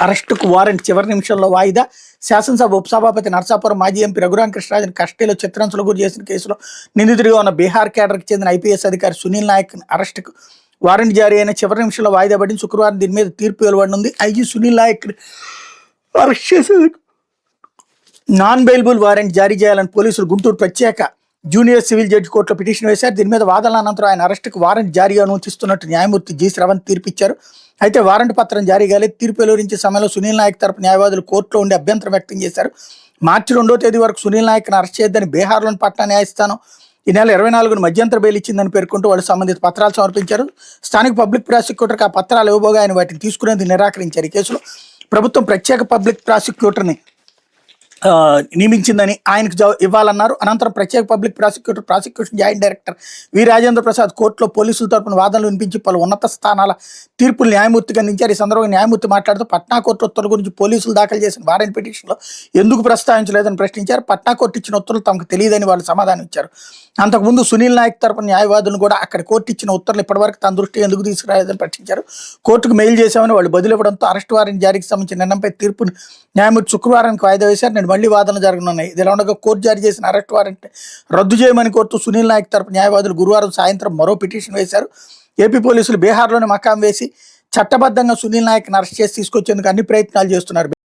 అరెస్టుకు వారెంట్ చివరి నిమిషంలో వాయిదా. శాసనసభ ఉపసభాపతి నరసాపురం మాజీ ఎంపీ రఘురామకృష్ణరాజును కస్టడీలో చిత్రహింసలకు గురి చేసిన కేసులో నిందితుడిగా ఉన్న బీహార్ కేడర్కి చెందిన ఐపీఎస్ అధికారి సునీల్ నాయక్ అరెస్టుకు వారెంట్ జారీ అయిన చివరి నిమిషంలో వాయిదా పడింది. శుక్రవారం దీని మీద తీర్పు వెలువడనుంది. ఐజీ సునీల్ నాయక్ అరెస్ట్ చేసేందుకు నాన్ బెయిలబుల్ వారెంట్ జారీ చేయాలని పోలీసులు గుంటూరు ప్రత్యేక జూనియర్ సివిల్ జడ్జి కోర్టులో పిటిషన్ వేశారు. దీని మీద వాదనల అనంతరం ఆయన అరెస్టుకు వారెంట్ జారీ అనుమతిస్తున్నట్టు న్యాయమూర్తి జి శ్రవంత్ తీర్పిచ్చారు. అయితే వారెంట్ పత్రం జారీ కాలేదు. తీర్పు వెలువరించే సమయంలో సునీల్ నాయక్ తరపు న్యాయవాదులు కోర్టులో ఉండి అభ్యంతరం వ్యక్తం చేశారు. మార్చి 2వ తేదీ వరకు సునీల్ నాయక్ను అరెస్ట్ చేయొద్దని బీహార్లోని పట్నా న్యాయస్థానం ఈ నెల 24న మధ్యంతర బెయిల్ ఇచ్చిందని పేర్కొంటూ వాళ్ళు సంబంధిత పత్రాలు సమర్పించారు. స్థానిక పబ్లిక్ ప్రాసిక్యూటర్కి ఆ పత్రాలు ఇవ్వబోగా ఆయన వాటిని తీసుకునేందుకు నిరాకరించారు. ఈ కేసులో ప్రభుత్వం ప్రత్యేక పబ్లిక్ ప్రాసిక్యూటర్ని నియమించిందని ఆయనకు ఇవ్వాలన్నారు. అనంతరం ప్రత్యేక పబ్లిక్ ప్రాసిక్యూషన్ జాయింట్ డైరెక్టర్ వి రాజేంద్ర ప్రసాద్ కోర్టులో పోలీసుల తరపున వాదనలు వినిపించి పలు ఉన్నత స్థానాల తీర్పులు న్యాయమూర్తికి అందించారు. ఈ సందర్భంగా న్యాయమూర్తి మాట్లాడుతూ పట్నా కోర్టు ఉత్తర్వుల గురించి పోలీసులు దాఖలు చేసిన వారెంట్ పిటిషన్లో ఎందుకు ప్రస్తావించలేదని ప్రశ్నించారు. పట్నా కోర్టు ఇచ్చిన ఉత్తర్వులు తమకు తెలియదని వాళ్ళు సమాధానం ఇచ్చారు. అంతకుముందు సునీల్ నాయక్ తరపున న్యాయవాదులను కూడా అక్కడ కోర్టు ఇచ్చిన ఉత్తర్వులు ఇప్పటివరకు తన దృష్టి ఎందుకు తీసుకురాలేదని ప్రశ్నించారు. కోర్టుకు మెయిల్ చేశామని వాళ్ళు బదులు ఇవ్వడంతో అరెస్ట్ వారెంట్ జారీకి సంబంధించిన నిర్ణయంపై తీర్పును న్యాయమూర్తి శుక్రవారానికి వాయిదా వేశారు. నేను మళ్లీ వాదనలు జరగనున్నాయి. ఇదిలా ఉండగా కోర్టు జారీ చేసిన అరెస్ట్ వారెంట్ రద్దు చేయమని కోరుతూ సునీల్ నాయక్ తరపు న్యాయవాదులు గురువారం సాయంత్రం మరో పిటిషన్ వేశారు. ఏపీ పోలీసులు బీహార్లోని మకాం వేసి చట్టబద్ధంగా సునీల్ నాయక్ని అరెస్ట్ చేసి తీసుకొచ్చేందుకు అన్ని ప్రయత్నాలు చేస్తున్నారు.